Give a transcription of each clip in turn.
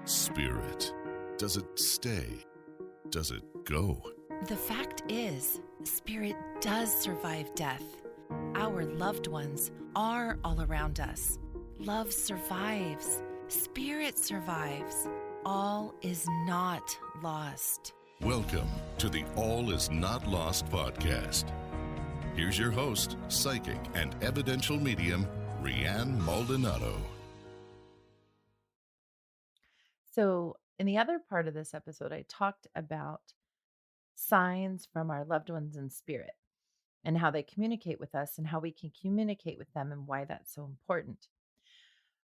Spirit. Does it stay? Does it go? The fact is, spirit does survive death. Our loved ones are all around us. Love survives. Spirit survives. All is not lost. Welcome to the All Is Not Lost podcast. Here's your host, psychic and evidential medium, Rianne Maldonado. So, in the other part of this episode, I talked about signs from our loved ones in spirit and how they communicate with us and how we can communicate with them and why that's so important.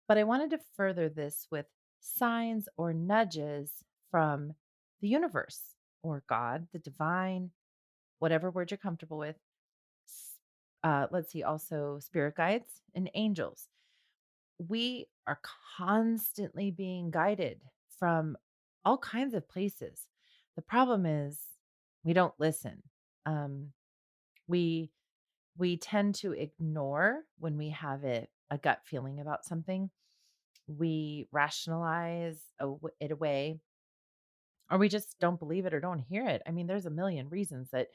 But I wanted to further this with signs or nudges from the universe or God, the divine, whatever word you're comfortable with. Let's see, also spirit guides and angels. We are constantly being guided from all kinds of places. The problem is we don't listen. Um, we we tend to ignore when we have a gut feeling about something. We rationalize it away, or we just don't believe it or don't hear it. I mean, there's a million reasons that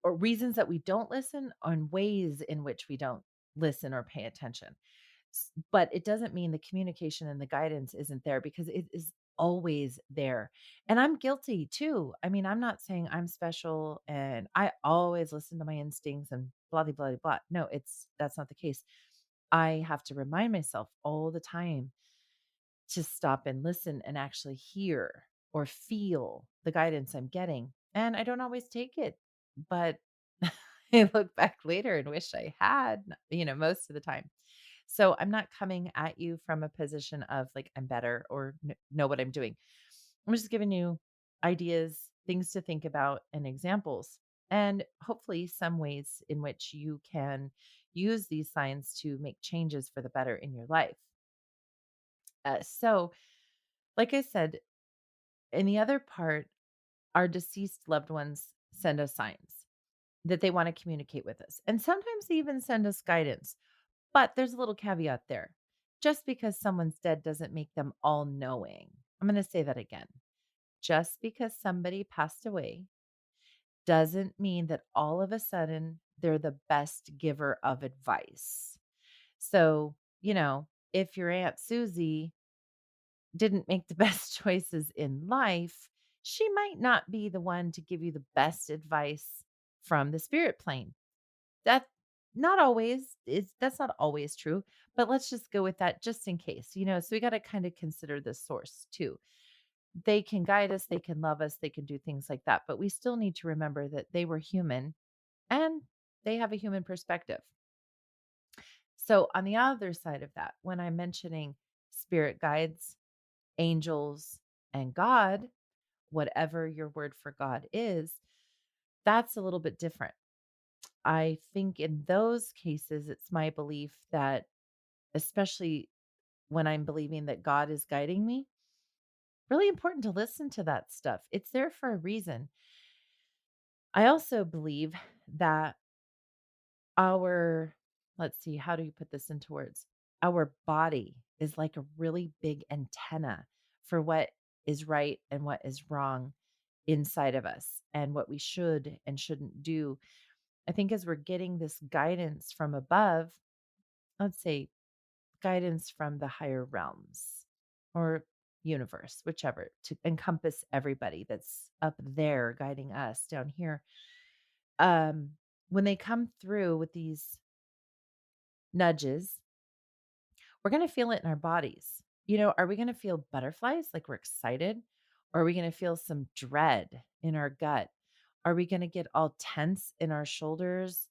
we don't listen, and ways in which we don't listen or pay attention. But it doesn't mean the communication and the guidance isn't there, because it is always there. And I'm guilty too. I mean, I'm not saying I'm special and I always listen to my instincts and blah, blah, blah, blah. No, that's not the case. I have to remind myself all the time to stop and listen and actually hear or feel the guidance I'm getting. And I don't always take it, but I look back later and wish I had, most of the time. So I'm not coming at you from a position of like I'm better or know what I'm doing. I'm just giving you ideas, things to think about, and examples, and hopefully some ways in which you can use these signs to make changes for the better in your life. So, like I said, in the other part, our deceased loved ones send us signs that they want to communicate with us. And sometimes they even send us guidance. But there's a little caveat there. Just because someone's dead doesn't make them all knowing. I'm going to say that again. Just because somebody passed away doesn't mean that all of a sudden they're the best giver of advice. So, if your Aunt Susie didn't make the best choices in life, she might not be the one to give you the best advice from the spirit plane. That not always is That's not always true, but let's just go with that just in case. So we got to kind of consider the source too. They can guide us, they can love us, they can do things like that, but we still need to remember that they were human and they have a human perspective. So on the other side of that, when I'm mentioning spirit guides, angels, and God, whatever your word for God is, that's a little bit different. I think in those cases, it's my belief that, especially when I'm believing that God is guiding me, really important to listen to that stuff. It's there for a reason. I also believe that our, let's see, how do you put this into words? Our body is like a really big antenna for what is right and what is wrong inside of us and what we should and shouldn't do. I think as we're getting this guidance from above, let's say guidance from the higher realms or universe, whichever, to encompass everybody that's up there guiding us down here. Um, when they come through with these nudges, we're going to feel it in our bodies. Are we going to feel butterflies like we're excited? Or are we going to feel some dread in our gut? Are we going to get all tense in our shoulders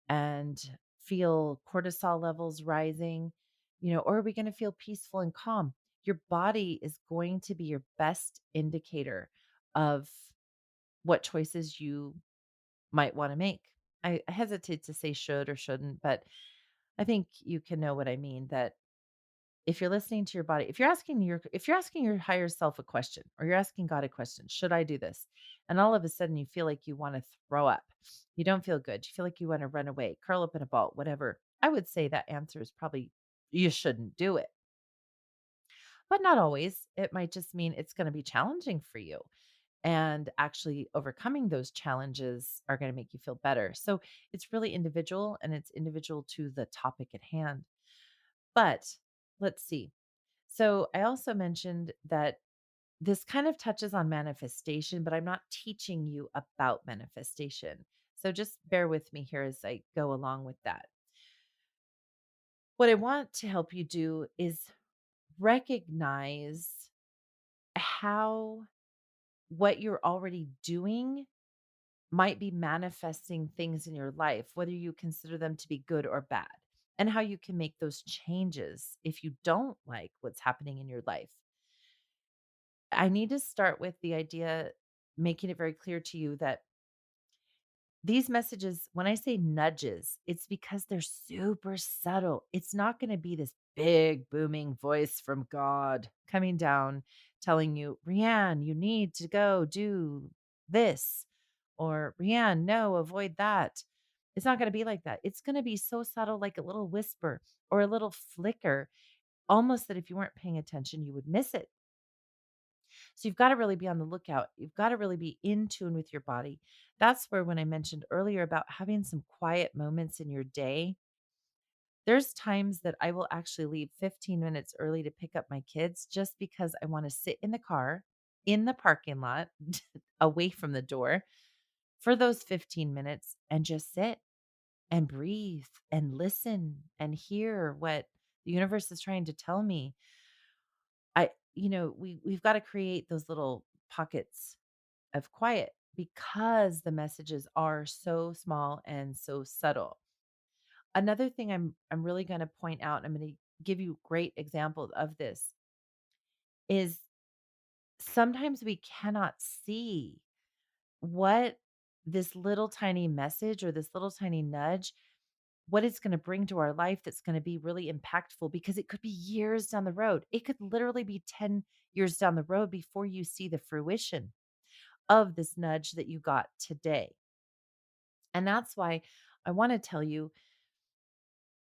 and feel cortisol levels rising? Or are we going to feel peaceful and calm? Your body is going to be your best indicator of what choices you might want to make. I hesitate to say should or shouldn't, but I think you can know what I mean, that if you're listening to your body, if you're asking your higher self a question, or you're asking God a question, should I do this? And all of a sudden you feel like you want to throw up. You don't feel good. You feel like you want to run away, curl up in a ball, whatever. I would say that answer is probably you shouldn't do it. but not always. It might just mean it's going to be challenging for you. And actually overcoming those challenges are going to make you feel better. So it's really individual and it's individual to the topic at hand. But let's see. So I also mentioned that this kind of touches on manifestation, but I'm not teaching you about manifestation. So just bear with me here as I go along with that. What I want to help you do is recognize how what you're already doing might be manifesting things in your life, whether you consider them to be good or bad, and how you can make those changes if you don't like what's happening in your life. I need to start with the idea, making it very clear to you that these messages, when I say nudges, it's because they're super subtle. It's not going to be this big booming voice from God coming down telling you, Rianne, you need to go do this. Or Rianne, no, avoid that. It's not going to be like that. It's going to be so subtle, like a little whisper or a little flicker, almost that if you weren't paying attention, you would miss it. So you've got to really be on the lookout. You've got to really be in tune with your body. That's where, when I mentioned earlier about having some quiet moments in your day, there's times that I will actually leave 15 minutes early to pick up my kids just because I want to sit in the car, in the parking lot, away from the door for those 15 minutes and just sit and breathe and listen and hear what the universe is trying to tell me. We've got to create those little pockets of quiet because the messages are so small and so subtle. Another thing I'm really going to point out, I'm going to give you great examples of this, is sometimes we cannot see what this little tiny message or this little tiny nudge, what it's going to bring to our life that's going to be really impactful, because it could be years down the road. It could literally be 10 years down the road before you see the fruition of this nudge that you got today. And that's why I want to tell you,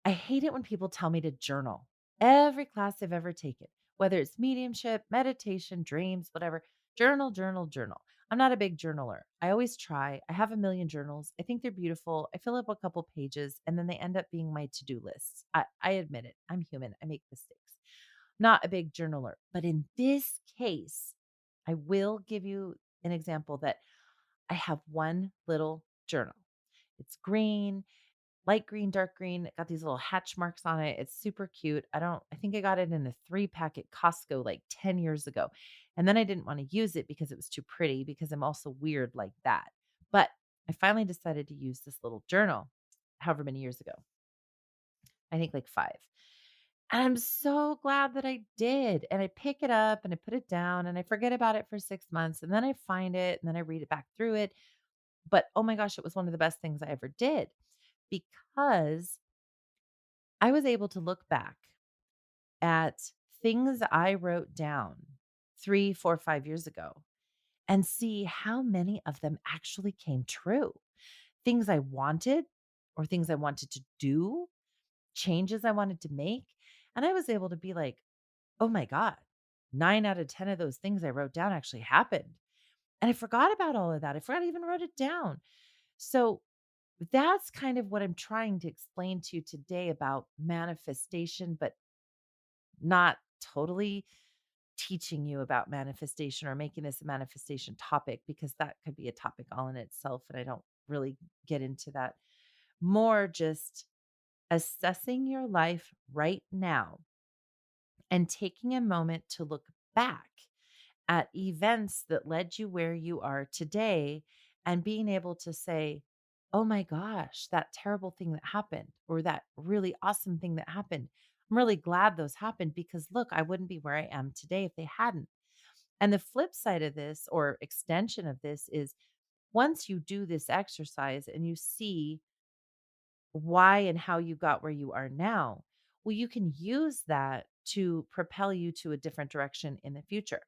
I hate it when people tell me to journal. Every class I've ever taken, whether it's mediumship, meditation, dreams, whatever, journal, journal, journal. I'm not a big journaler. I always try. I have a million journals. I think they're beautiful. I fill up a couple pages and then they end up being my to do lists. I admit it. I'm human. I make mistakes. Not a big journaler. But in this case, I will give you an example that I have one little journal. It's green, light green, dark green. It got these little hatch marks on it. It's super cute. I think I got it in a 3-pack at Costco like 10 years ago. And then I didn't want to use it because it was too pretty, because I'm also weird like that. But I finally decided to use this little journal however many years ago. I think like 5. And I'm so glad that I did. And I pick it up and I put it down and I forget about it for 6 months. And then I find it and then I read it back through it. But oh my gosh, it was one of the best things I ever did, because I was able to look back at things I wrote down 3, 4, 5 years ago and see how many of them actually came true. Things I wanted or things I wanted to do, changes I wanted to make. And I was able to be like, oh my God, 9 out of 10 of those things I wrote down actually happened. And I forgot about all of that. I forgot I even wrote it down. So that's kind of what I'm trying to explain to you today about manifestation, but not totally teaching you about manifestation or making this a manifestation topic, because that could be a topic all in itself. And I don't really get into that. More just assessing your life right now and taking a moment to look back at events that led you where you are today and being able to say, oh my gosh, that terrible thing that happened, or that really awesome thing that happened. I'm really glad those happened, because look, I wouldn't be where I am today if they hadn't. And the flip side of this, or extension of this, is once you do this exercise and you see why and how you got where you are now, well, you can use that to propel you to a different direction in the future.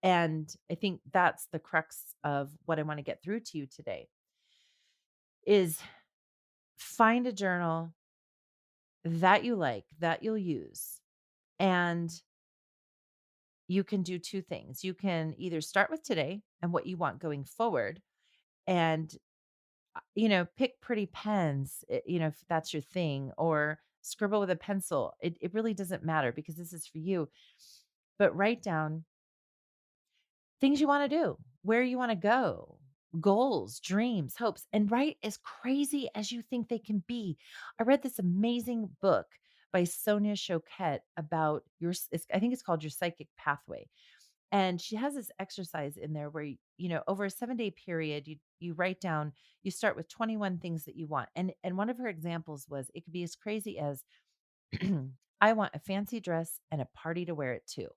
And I think that's the crux of what I want to get through to you today is find a journal that you like, that you'll use, and you can do two things. You can either start with today and what you want going forward and pick pretty pens, if that's your thing, or scribble with a pencil. It really doesn't matter because this is for you. But write down things you want to do, where you want to go, goals, dreams, hopes, and write as crazy as you think they can be. I read this amazing book by Sonia Choquette about I think it's called Your Psychic Pathway. And she has this exercise in there where, over a 7-day period, you write down, you start with 21 things that you want. And one of her examples was it could be as crazy as I want a fancy dress and a party to wear it to.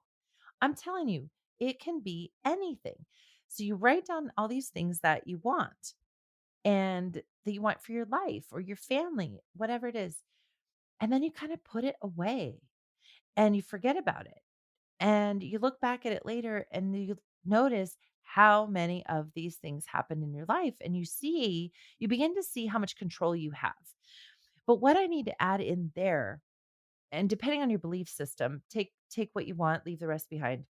I'm telling you, it can be anything. So you write down all these things that you want and that you want for your life or your family, whatever it is. And then you kind of put it away and you forget about it. And you look back at it later and you notice how many of these things happen in your life. And you begin to see how much control you have. But what I need to add in there, and depending on your belief system, take what you want, leave the rest behind.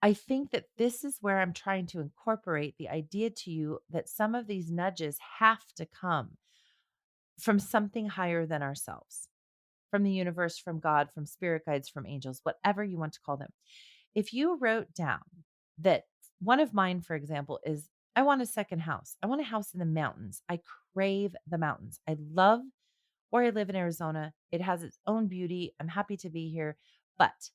I think that this is where I'm trying to incorporate the idea to you that some of these nudges have to come from something higher than ourselves, from the universe, from God, from spirit guides, from angels, whatever you want to call them. If you wrote down that one of mine, for example, is I want a second house. I want a house in the mountains. I crave the mountains. I love where I live in Arizona. It has its own beauty. I'm happy to be here, but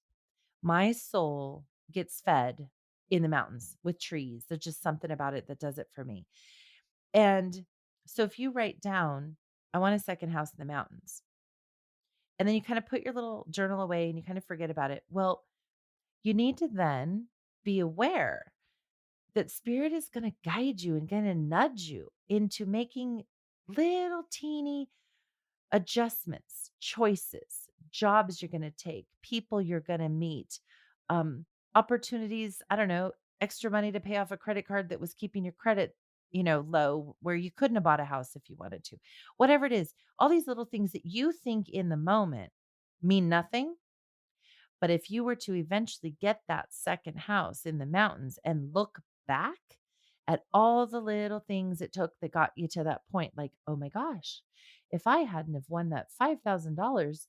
my soul gets fed in the mountains with trees. There's just something about it that does it for me. And so if you write down, I want a second house in the mountains, and then you kind of put your little journal away and you kind of forget about it. Well, you need to then be aware that spirit is going to guide you and going to nudge you into making little teeny adjustments, choices, jobs you're going to take, people you're going to meet, um, opportunities, I don't know, extra money to pay off a credit card that was keeping your credit, low where you couldn't have bought a house if you wanted to. Whatever it is, all these little things that you think in the moment mean nothing. But if you were to eventually get that second house in the mountains and look back at all the little things it took that got you to that point, like, oh my gosh, if I hadn't have won that $5,000,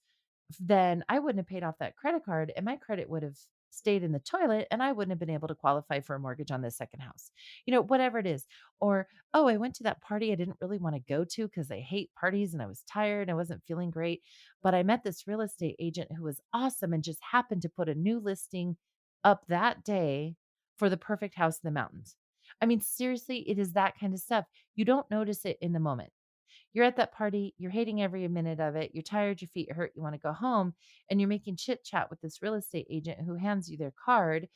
then I wouldn't have paid off that credit card and my credit would have stayed in the toilet and I wouldn't have been able to qualify for a mortgage on this second house. Whatever it is. Or, oh, I went to that party I didn't really want to go to because I hate parties and I was tired. I wasn't feeling great. But I met this real estate agent who was awesome and just happened to put a new listing up that day for the perfect house in the mountains. I mean, seriously, it is that kind of stuff. You don't notice it in the moment. You're at that party, you're hating every minute of it, you're tired, your feet hurt, you want to go home, and you're making chit chat with this real estate agent who hands you their card,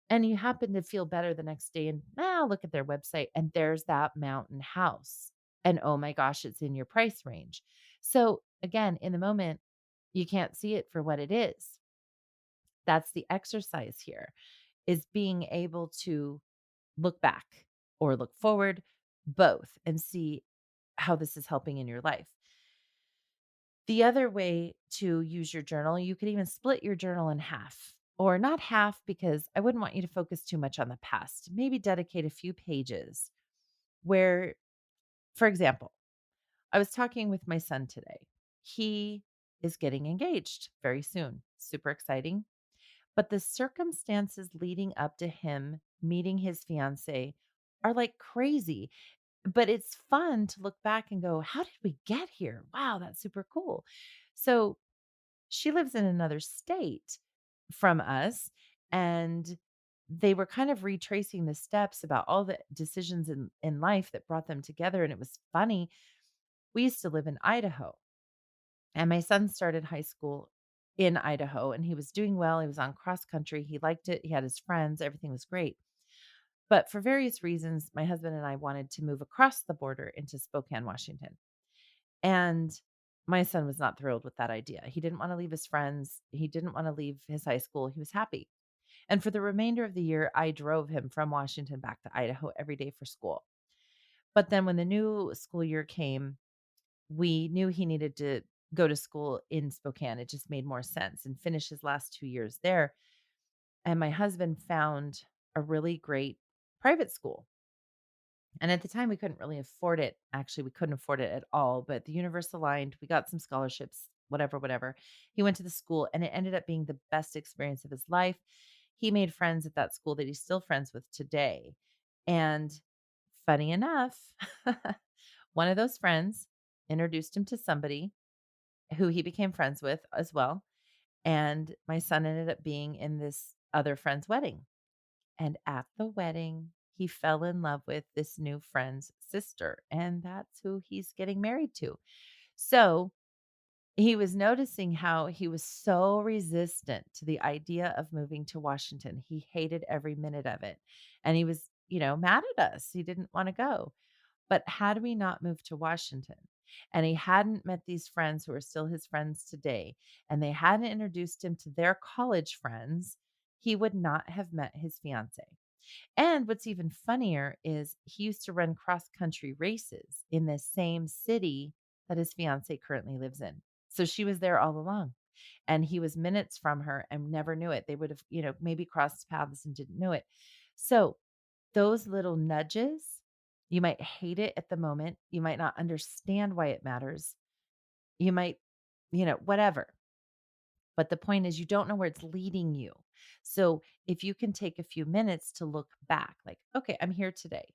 and you happen to feel better the next day and look at their website and there's that mountain house. And oh my gosh, it's in your price range. So again, in the moment, you can't see it for what it is. That's the exercise here, is being able to look back or look forward, both, and see how this is helping in your life. The other way to use your journal, you could even split your journal in half, or not half, because I wouldn't want you to focus too much on the past. Maybe dedicate a few pages where, for example, I was talking with my son today. He is getting engaged very soon. Super exciting. But the circumstances leading up to him meeting his fiance are like crazy. But it's fun to look back and go, how did we get here? Wow, that's super cool. So she lives in another state from us. And they were kind of retracing the steps about all the decisions in life that brought them together. And it was funny. We used to live in Idaho, and my son started high school in Idaho and he was doing well. He was on cross country. He liked it. He had his friends. Everything was great. But for various reasons, my husband and I wanted to move across the border into Spokane, Washington. And my son was not thrilled with that idea. He didn't want to leave his friends. He didn't want to leave his high school. He was happy. And for the remainder of the year, I drove him from Washington back to Idaho every day for school. But then when the new school year came, we knew he needed to go to school in Spokane. It just made more sense and finish his last 2 years there. And my husband found a really great private school. And at the time, we couldn't really afford it. Actually, we couldn't afford it at all. But the universe aligned. We got some scholarships, whatever, whatever. He went to the school, and it ended up being the best experience of his life. He made friends at that school that he's still friends with today. And funny enough, one of those friends introduced him to somebody who he became friends with as well. And my son ended up being in this other friend's wedding. And at the wedding, he fell in love with this new friend's sister, and that's who he's getting married to. So he was noticing how he was so resistant to the idea of moving to Washington. He hated every minute of it. And he was, mad at us. He didn't want to go. But had we not moved to Washington and he hadn't met these friends who are still his friends today, and they hadn't introduced him to their college friends, he would not have met his fiance. And what's even funnier is he used to run cross country races in the same city that his fiance currently lives in. So she was there all along. And he was minutes from her and never knew it. They would have, maybe crossed paths and didn't know it. So those little nudges, you might hate it at the moment. You might not understand why it matters. You might, whatever. But the point is, you don't know where it's leading you. So if you can take a few minutes to look back, like, okay, I'm here today.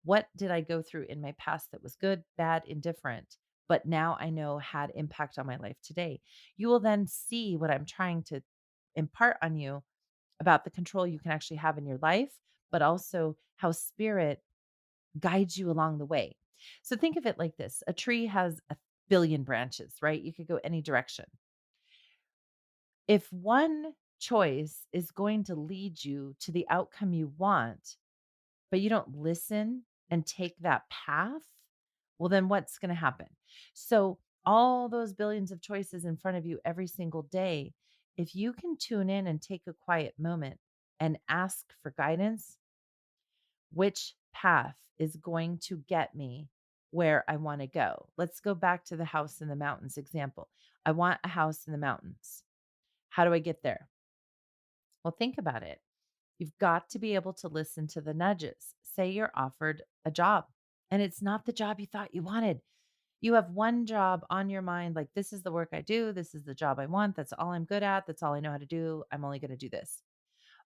What did I go through in my past that was good, bad, indifferent, but now I know had impact on my life today? You will then see what I'm trying to impart on you about the control you can actually have in your life, but also how spirit guides you along the way. So think of it like this: a tree has a billion branches, right? You could go any direction. If one choice is going to lead you to the outcome you want, but you don't listen and take that path, well, then what's going to happen? So, all those billions of choices in front of you every single day, if you can tune in and take a quiet moment and ask for guidance, which path is going to get me where I want to go? Let's go back to the house in the mountains example. I want a house in the mountains. How do I get there? Well, think about it. You've got to be able to listen to the nudges. Say you're offered a job and it's not the job you thought you wanted. You have one job on your mind, like, this is the work I do. This is the job I want. That's all I'm good at. That's all I know how to do. I'm only going to do this.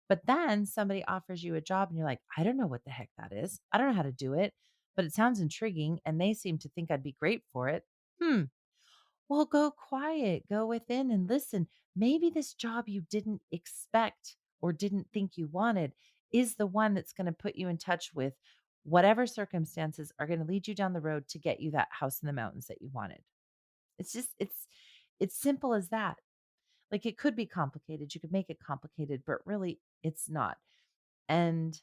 But then somebody offers you a job and you're like, I don't know what the heck that is. I don't know how to do it, but it sounds intriguing and they seem to think I'd be great for it. Hmm. Well, go quiet, go within and listen. Maybe this job you didn't expect or didn't think you wanted is the one that's going to put you in touch with whatever circumstances are going to lead you down the road to get you that house in the mountains that you wanted. It's simple as that. Like, it could be complicated. You could make it complicated, but really it's not. And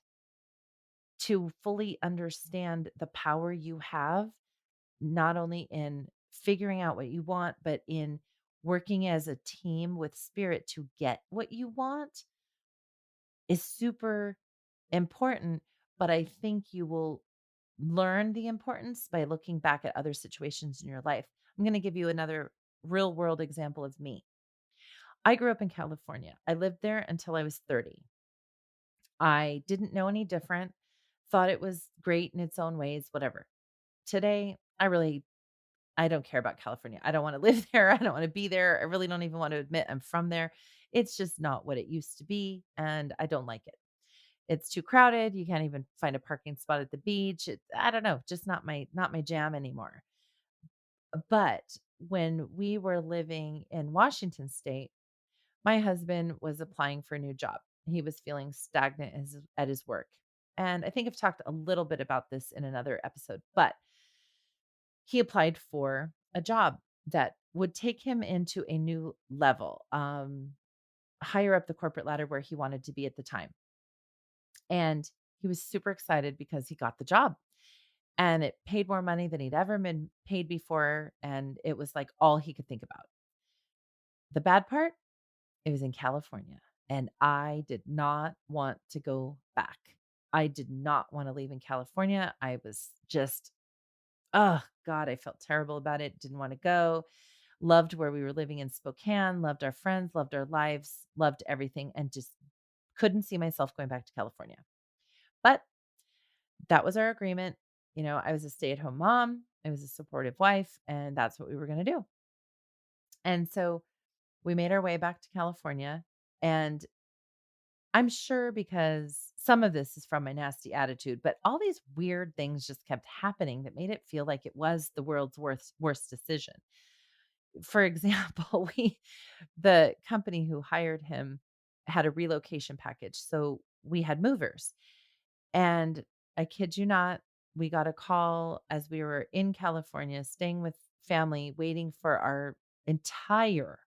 to fully understand the power you have, not only in figuring out what you want, but in working as a team with spirit to get what you want, is super important. But I think you will learn the importance by looking back at other situations in your life. I'm going to give you another real world example of me. I grew up in California. I lived there until I was 30. I didn't know any different, thought it was great in its own ways, whatever. Today, I don't care about California. I don't want to live there. I don't want to be there. I really don't even want to admit I'm from there. It's just not what it used to be, and I don't like it. It's too crowded. You can't even find a parking spot at the beach. I don't know, just not my jam anymore. But when we were living in Washington state, my husband was applying for a new job. He was feeling stagnant at his work. And I think I've talked a little bit about this in another episode, but he applied for a job that would take him into a new level, higher up the corporate ladder where he wanted to be at the time. And he was super excited because he got the job and it paid more money than he'd ever been paid before. And it was like all he could think about. The bad part, it was in California. And I did not want to go back. I did not want to leave in California. I was just, oh God, I felt terrible about it. Didn't want to go. Loved where we were living in Spokane, loved our friends, loved our lives, loved everything, and just Couldn't see myself going back to California. But that was our agreement. I was a stay-at-home mom, I was a supportive wife, and that's what we were going to do. And so we made our way back to California, and I'm sure because some of this is from my nasty attitude, but all these weird things just kept happening that made it feel like it was the world's worst decision. For example, the company who hired him had a relocation package. So we had movers. And I kid you not, we got a call as we were in California, staying with family, waiting for our entire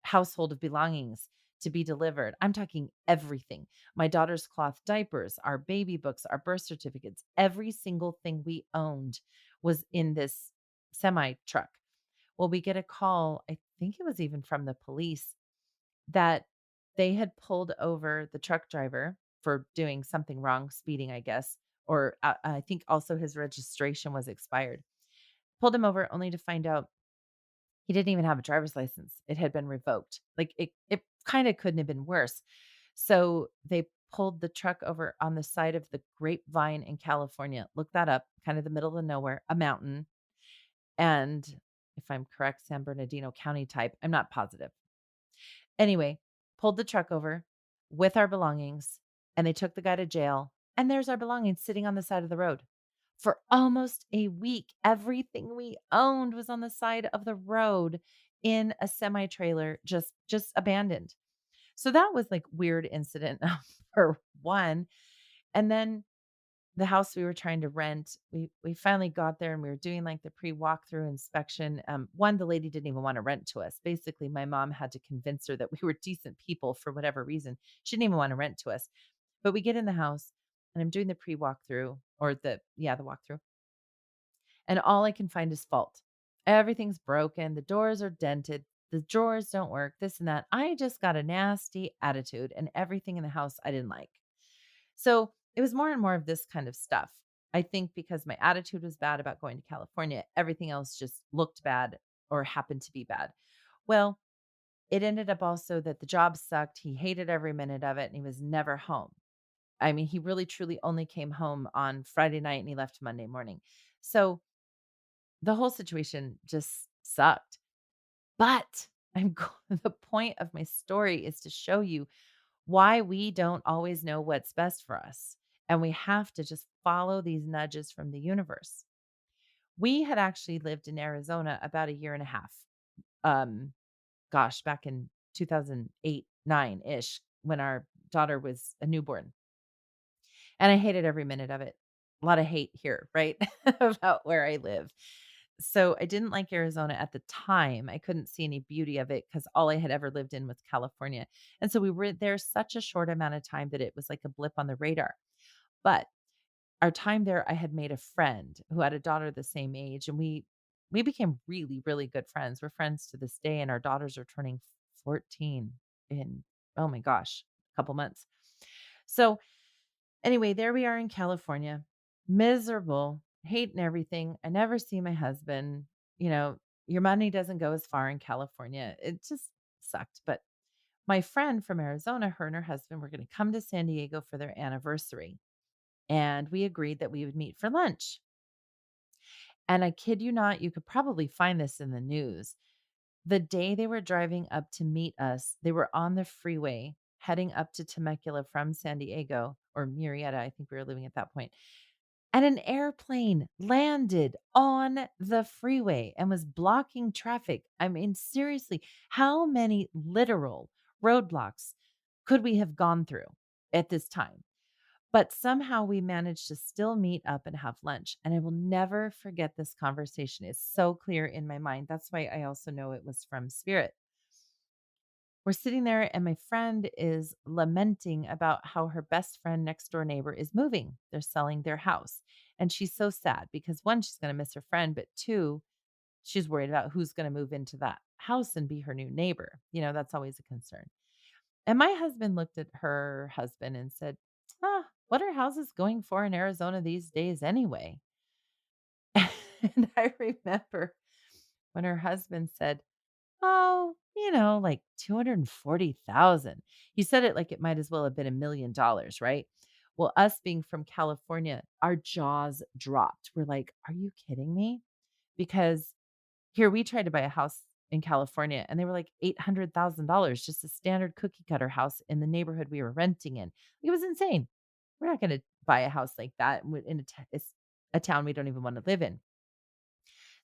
household of belongings to be delivered. I'm talking everything. My daughter's cloth diapers, our baby books, our birth certificates, every single thing we owned was in this semi truck. Well, we get a call, I think it was even from the police, that they had pulled over the truck driver for doing something wrong, speeding, I guess, or I think also his registration was expired. Pulled him over only to find out he didn't even have a driver's license. It had been revoked. Like it kind of couldn't have been worse. So they pulled the truck over on the side of the Grapevine in California. Look that up, kind of the middle of nowhere, a mountain. And if I'm correct, San Bernardino County type. I'm not positive. Anyway, pulled the truck over with our belongings, and they took the guy to jail. And there's our belongings sitting on the side of the road. For almost a week, everything we owned was on the side of the road in a semi trailer, just abandoned. So that was like weird incident number one. And then the house we were trying to rent, we finally got there and we were doing like the pre-walkthrough inspection. One, the lady didn't even want to rent to us. Basically, my mom had to convince her that we were decent people for whatever reason. She didn't even want to rent to us. But we get in the house and I'm doing the pre-walkthrough or the walkthrough. And all I can find is fault. Everything's broken. The doors are dented. The drawers don't work, this and that. I just got a nasty attitude and everything in the house I didn't like. So it was more and more of this kind of stuff. I think because my attitude was bad about going to California, everything else just looked bad or happened to be bad. Well, it ended up also that the job sucked. He hated every minute of it and he was never home. I mean, he really truly only came home on Friday night and he left Monday morning. So the whole situation just sucked. But the point of my story is to show you why we don't always know what's best for us. And we have to just follow these nudges from the universe. We had actually lived in Arizona about a year and a half. Um, back in 2008, 9 ish, when our daughter was a newborn. And I hated every minute of it. A lot of hate here, right? About where I live. So I didn't like Arizona at the time. I couldn't see any beauty of it because all I had ever lived in was California. And so we were there such a short amount of time that it was like a blip on the radar. But our time there, I had made a friend who had a daughter the same age, and we became really, really good friends. We're friends to this day, and our daughters are turning 14 in, oh my gosh, a couple months. So anyway, there we are in California, miserable, hating everything. I never see my husband. Your money doesn't go as far in California. It just sucked. But my friend from Arizona, her and her husband were going to come to San Diego for their anniversary. And we agreed that we would meet for lunch. And I kid you not, you could probably find this in the news. The day they were driving up to meet us, they were on the freeway heading up to Temecula from San Diego or Murrieta. I think we were living at that point. And an airplane landed on the freeway and was blocking traffic. I mean, seriously, how many literal roadblocks could we have gone through at this time? But somehow we managed to still meet up and have lunch. And I will never forget this conversation. It's so clear in my mind. That's why I also know it was from spirit. We're sitting there, and my friend is lamenting about how her best friend next door neighbor is moving. They're selling their house. And she's so sad because one, she's going to miss her friend, but two, she's worried about who's going to move into that house and be her new neighbor. That's always a concern. And my husband looked at her husband and said, what are houses going for in Arizona these days anyway? And I remember when her husband said, Oh, like 240,000. He said it like it might as well have been $1 million, right? Well, us being from California, our jaws dropped. We're like, "Are you kidding me?" Because here we tried to buy a house in California and they were like $800,000, just a standard cookie cutter house in the neighborhood we were renting in. It was insane. We're not going to buy a house like that in it's a town we don't even want to live in.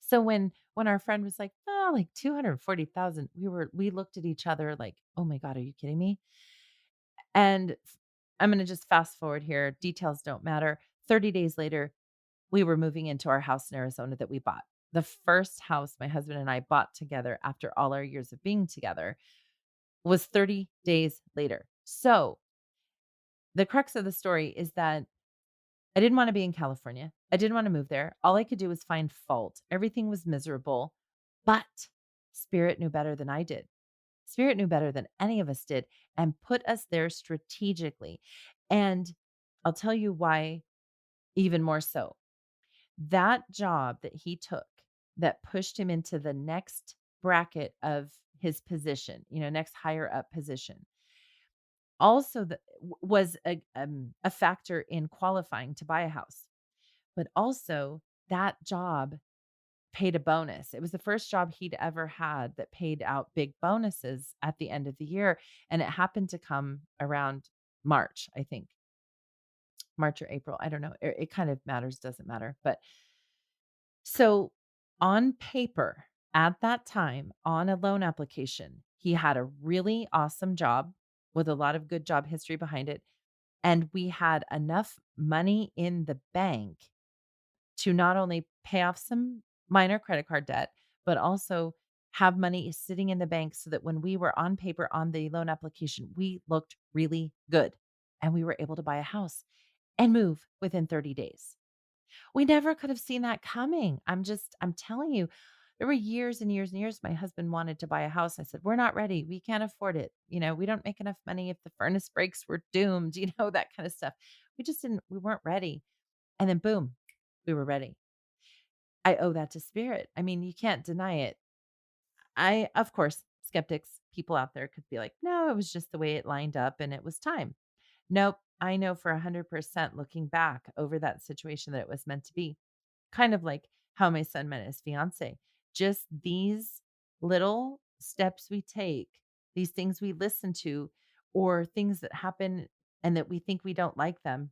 So when our friend was like, "Oh, like 240,000," we looked at each other like, "Oh my god, are you kidding me?" And I'm going to just fast forward here. Details don't matter. 30 days later, we were moving into our house in Arizona that we bought. The first house my husband and I bought together after all our years of being together was 30 days later. So, the crux of the story is that I didn't want to be in California. I didn't want to move there. All I could do was find fault. Everything was miserable, but Spirit knew better than I did. Spirit knew better than any of us did and put us there strategically. And I'll tell you why even more so. That job that he took that pushed him into the next bracket of his position, next higher up position, also was a factor in qualifying to buy a house. But also that job paid a bonus. It was the first job he'd ever had that paid out big bonuses at the end of the year, and it happened to come around March, I think. March or April, I don't know. It kind of matters, doesn't matter. But so on paper, at that time, on a loan application, he had a really awesome job with a lot of good job history behind it, and we had enough money in the bank to not only pay off some minor credit card debt, but also have money sitting in the bank so that when we were on paper on the loan application, we looked really good and we were able to buy a house and move within 30 days. We never could have seen that coming. I'm telling you, there were years and years and years my husband wanted to buy a house. I said, "We're not ready. We can't afford it. We don't make enough money. If the furnace breaks, we're doomed." That kind of stuff. We weren't ready. And then boom, we were ready. I owe that to Spirit. I mean, you can't deny it. Of course, skeptics, people out there could be like, "No, it was just the way it lined up and it was time." Nope. I know for 100% looking back over that situation that it was meant to be. Kind of like how my son met his fiance. Just these little steps we take, these things we listen to, or things that happen and that we think we don't like them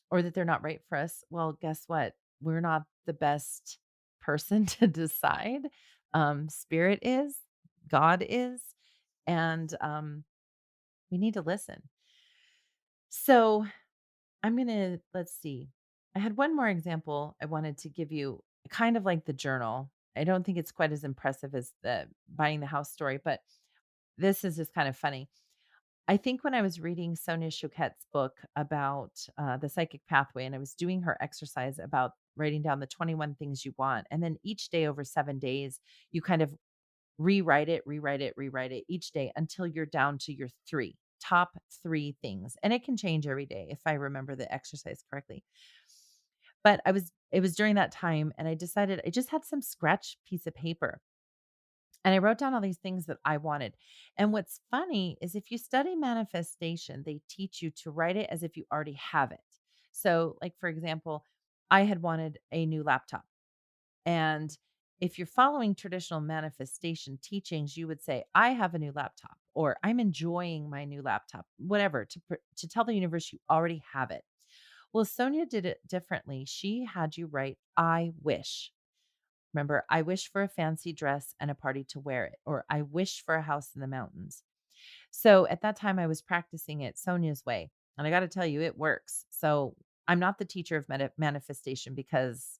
or that they're not right for us. Well, guess what? We're not the best person to decide. Spirit is, God is, and we need to listen. So let's see. I had one more example I wanted to give you, kind of like the journal. I don't think it's quite as impressive as the buying the house story, but this is just kind of funny. I think when I was reading Sonia Choquette's book about the psychic pathway, and I was doing her exercise about writing down the 21 things you want, and then each day over 7 days, you kind of rewrite it each day until you're down to your top three things. And it can change every day if I remember the exercise correctly. But it was during that time and I decided I just had some scratch piece of paper and I wrote down all these things that I wanted. And what's funny is if you study manifestation, they teach you to write it as if you already have it. So, like, for example, I had wanted a new laptop. And if you're following traditional manifestation teachings, you would say, "I have a new laptop," or "I'm enjoying my new laptop," whatever, to tell the universe you already have it. Well, Sonia did it differently. She had you write, "I wish." Remember, "I wish for a fancy dress and a party to wear it," or "I wish for a house in the mountains." So at that time, I was practicing it Sonia's way. And I got to tell you, it works. So I'm not the teacher of manifestation because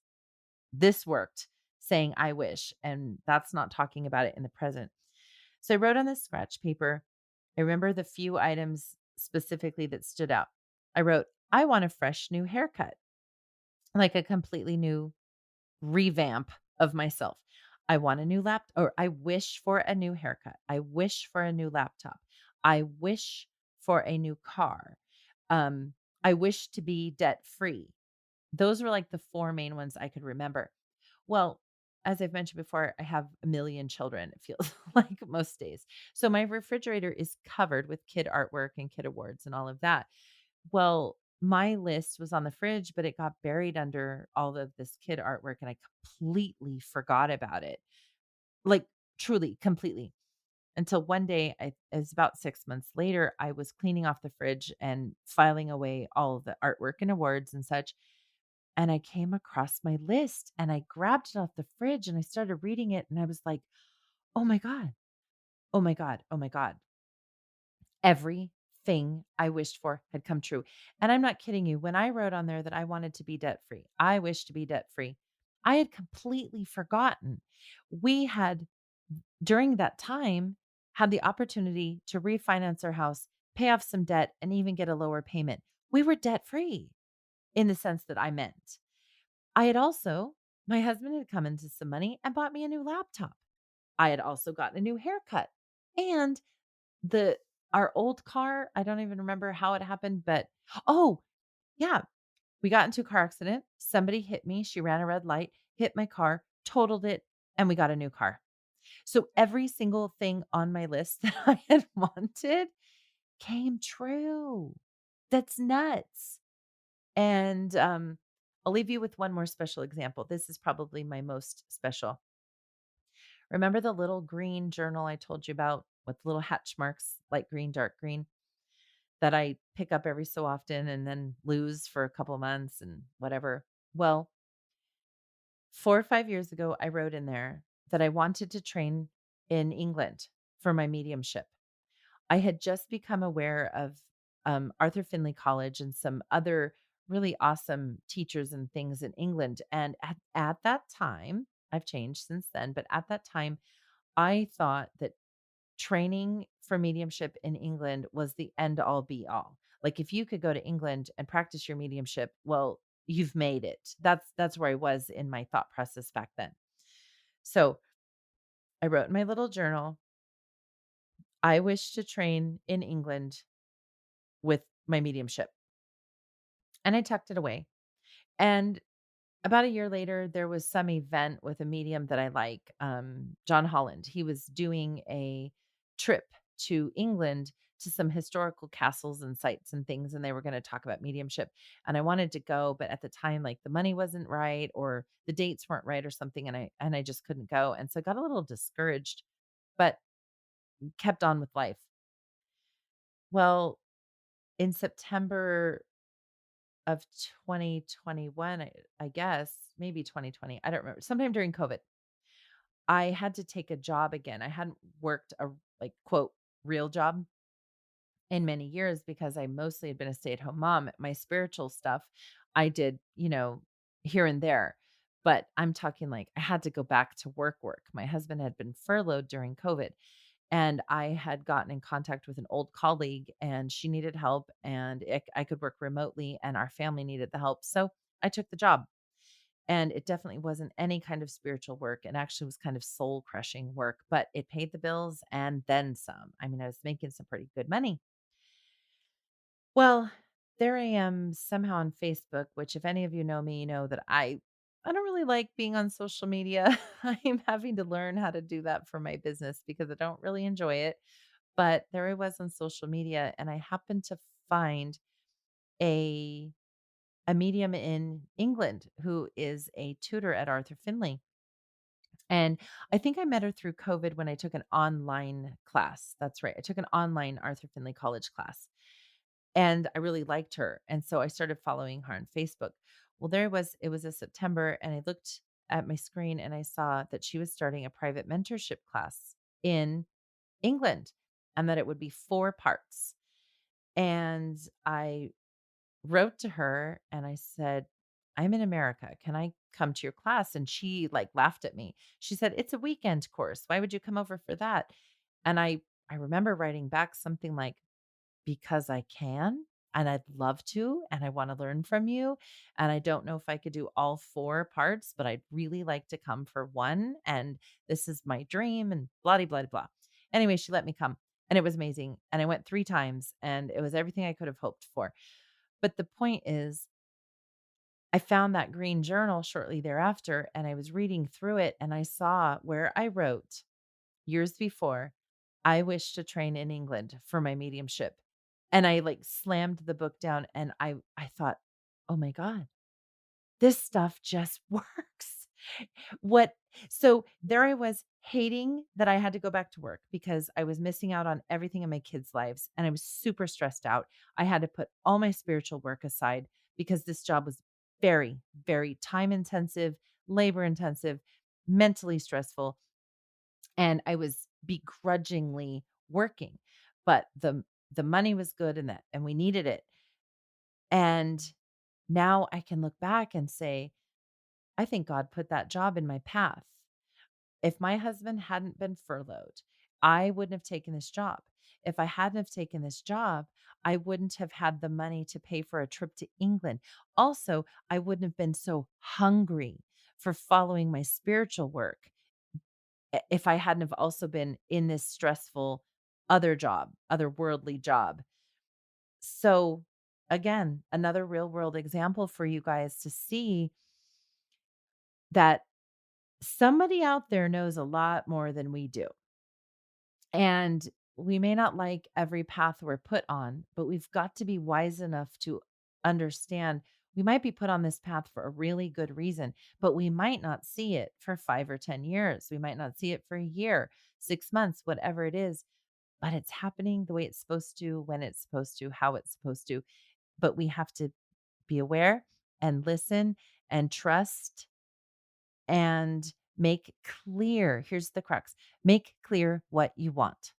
this worked, saying "I wish," and that's not talking about it in the present. So I wrote on this scratch paper. I remember the few items specifically that stood out. I wrote, "I want a fresh new haircut," like a completely new revamp of myself. I want a new laptop, or I wish for a new haircut. I wish for a new laptop. I wish for a new car. Um, I wish to be debt free. Those were like the four main ones I could remember. Well, as I've mentioned before, I have a million children, it feels like most days. So my refrigerator is covered with kid artwork and kid awards and all of that. Well, my list was on the fridge, but it got buried under all of this kid artwork and I completely forgot about it. Like truly, completely. Until one day, it was about 6 months later, I was cleaning off the fridge and filing away all of the artwork and awards and such, and I came across my list, and I grabbed it off the fridge, and I started reading it, and I was like, "Oh my god. Oh my god. Oh my god." Everything I wished for had come true, and I'm not kidding you, when I wrote on there that I wanted to be debt-free, I wish to be debt-free, I had completely forgotten. We had during that time, had the opportunity to refinance our house, pay off some debt, and even get a lower payment. We were debt free in the sense that I meant. I had also, my husband had come into some money and bought me a new laptop. I had also gotten a new haircut. And the our old car, I don't even remember how it happened, but oh, yeah, we got into a car accident. Somebody hit me. She ran a red light, hit my car, totaled it, and we got a new car. So every single thing on my list that I had wanted came true. That's nuts. And I'll leave you with one more special example. This is probably my most special. Remember the little green journal I told you about with little hatch marks, light green, dark green, that I pick up every so often and then lose for a couple months and whatever? Well, 4 or 5 years ago, I wrote in there that I wanted to train in England for my mediumship. I had just become aware of Arthur Findlay College and some other really awesome teachers and things in England. And at that time, I've changed since then, but at that time, I thought that training for mediumship in England was the end all be all. Like if you could go to England and practice your mediumship, well, you've made it. That's where I was in my thought process back then. So I wrote in my little journal, I wish to train in England with my mediumship. And I tucked it away. And about a year later, there was some event with a medium that I like, John Holland. He was doing a trip to England to some historical castles and sites and things, and they were going to talk about mediumship. And I wanted to go, but at the time, like the money wasn't right or the dates weren't right or something, and I just couldn't go. And so I got a little discouraged, but kept on with life. Well, in September of 2021, I guess, maybe 2020, I don't remember, sometime during COVID, I had to take a job again. I hadn't worked a like quote real job in many years because I mostly had been a stay-at-home mom. My spiritual stuff I did, here and there. But I'm talking like I had to go back to work. My husband had been furloughed during COVID and I had gotten in contact with an old colleague and she needed help and I could work remotely and our family needed the help. So I took the job and it definitely wasn't any kind of spiritual work. It actually was kind of soul crushing work, but it paid the bills and then some. I mean, I was making some pretty good money. Well, there I am somehow on Facebook, which if any of you know me, you know that I don't really like being on social media. I'm having to learn how to do that for my business because I don't really enjoy it. But there I was on social media and I happened to find a a medium in England who is a tutor at Arthur Findlay. And I think I met her through COVID when I took an online class. That's right. I took an online Arthur Findlay College class. And I really liked her, and so I started following her on Facebook. Well, there was it was a September, and I looked at my screen and I saw that she was starting a private mentorship class in England and that it would be 4 parts. And I wrote to her and I said, "I'm in America. Can I come to your class?" And she like laughed at me. She said, "It's a weekend course. Why would you come over for that?" And I remember writing back something like, because I can, and I'd love to, and I wanna learn from you, and I don't know if I could do all 4 parts, but I'd really like to come for 1, and this is my dream, and blah de blah de blah. Anyway, she let me come, and it was amazing, and I went 3 times, and it was everything I could have hoped for. But the point is, I found that green journal shortly thereafter, and I was reading through it, and I saw where I wrote years before, I wish to train in England for my mediumship. And I like slammed the book down, and I thought, "Oh my God, this stuff just works." What so there I was hating that I had to go back to work because I was missing out on everything in my kids' lives and I was super stressed out. I had to put all my spiritual work aside because this job was very, very time intensive, labor intensive, mentally stressful, and I was begrudgingly working. But the money was good and we needed it. And now I can look back and say, I think God put that job in my path. If my husband hadn't been furloughed, I wouldn't have taken this job. If I hadn't have taken this job, I wouldn't have had the money to pay for a trip to England. Also, I wouldn't have been so hungry for following my spiritual work if I hadn't have also been in this stressful other job, otherworldly job. So again, another real world example for you guys to see that somebody out there knows a lot more than we do. And we may not like every path we're put on, but we've got to be wise enough to understand we might be put on this path for a really good reason, but we might not see it for 5 or 10 years. We might not see it for a year, 6 months, whatever it is, but it's happening the way it's supposed to, when it's supposed to, how it's supposed to. But we have to be aware and listen and trust and make clear. Here's the crux: make clear what you want.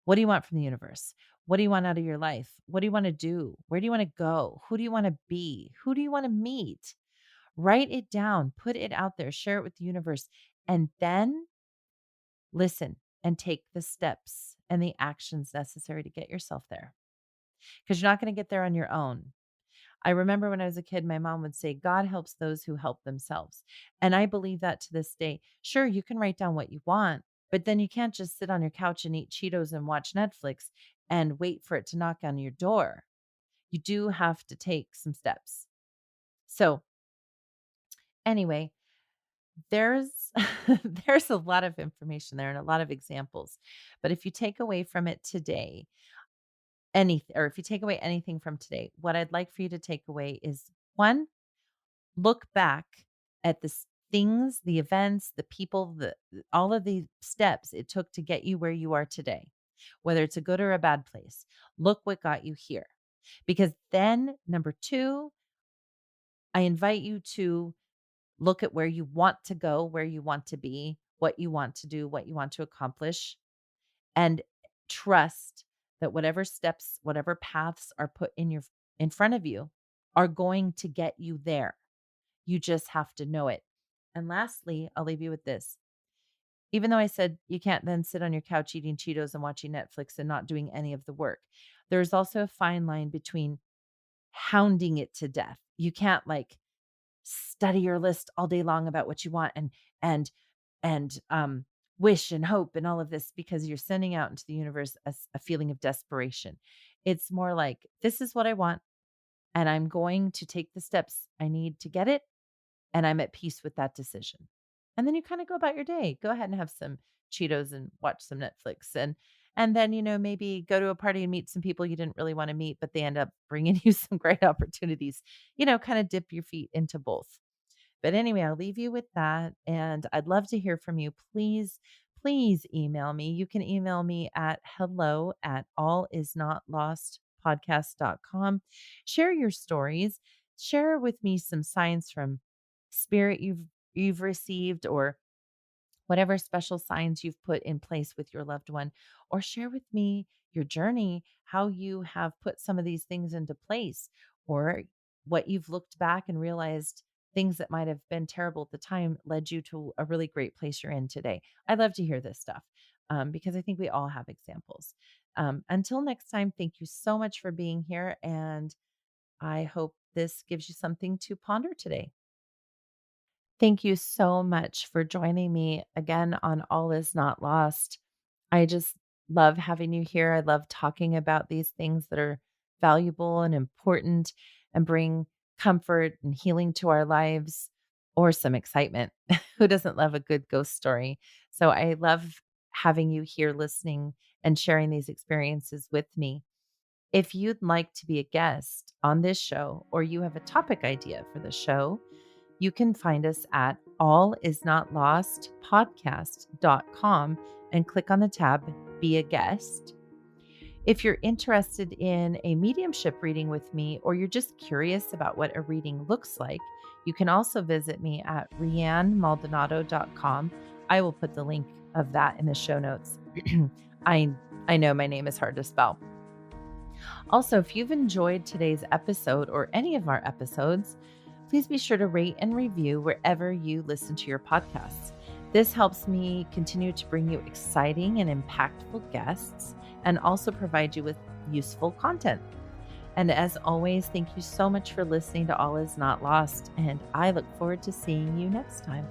What do you want from the universe? What do you want out of your life? What do you want to do? Where do you want to go? Who do you want to be? Who do you want to meet? Write it down, put it out there, share it with the universe, and then listen and take the steps and the actions necessary to get yourself there. Because you're not going to get there on your own. I remember when I was a kid, my mom would say, God helps those who help themselves. And I believe that to this day. Sure, you can write down what you want, but then you can't just sit on your couch and eat Cheetos and watch Netflix and wait for it to knock on your door. You do have to take some steps. So, anyway, there's there's a lot of information there and a lot of examples. But if you take away from it today, anything, or if you take away anything from today, what I'd like for you to take away is one, look back at things, the events, the people, all of the steps it took to get you where you are today, whether it's a good or a bad place. Look what got you here. Because then, number two, I invite you to look at where you want to go, where you want to be, what you want to do, what you want to accomplish, and trust that whatever steps, whatever paths are put in front of you are going to get you there. You just have to know it. And lastly, I'll leave you with this. Even though I said you can't then sit on your couch eating Cheetos and watching Netflix and not doing any of the work, there's also a fine line between hounding it to death. You can't like study your list all day long about what you want and wish and hope and all of this because you're sending out into the universe a feeling of desperation. It's more like, this is what I want, and I'm going to take the steps I need to get it, and I'm at peace with that decision. And then you kind of go about your day. Go ahead and have some Cheetos and watch some Netflix, and then, maybe go to a party and meet some people you didn't really want to meet, but they end up bringing you some great opportunities. Kind of dip your feet into both. But anyway, I'll leave you with that. And I'd love to hear from you. Please, please email me. You can email me at hello@allisnotlostpodcast.com. Share your stories. Share with me some signs from spirit you've received, or whatever special signs you've put in place with your loved one, or share with me your journey, how you have put some of these things into place, or what you've looked back and realized things that might have been terrible at the time led you to a really great place you're in today. I'd love to hear this stuff because I think we all have examples. Until next time, thank you so much for being here. And I hope this gives you something to ponder today. Thank you so much for joining me again on All Is Not Lost. I just love having you here. I love talking about these things that are valuable and important and bring comfort and healing to our lives, or some excitement. Who doesn't love a good ghost story? So I love having you here listening and sharing these experiences with me. If you'd like to be a guest on this show or you have a topic idea for the show, you can find us at allisnotlostpodcast.com and click on the tab Be a Guest. If you're interested in a mediumship reading with me, or you're just curious about what a reading looks like, you can also visit me at riannemaldonado.com. I will put the link of that in the show notes. I know my name is hard to spell. Also, if you've enjoyed today's episode or any of our episodes, please be sure to rate and review wherever you listen to your podcasts. This helps me continue to bring you exciting and impactful guests and also provide you with useful content. And as always, thank you so much for listening to All Is Not Lost, and I look forward to seeing you next time.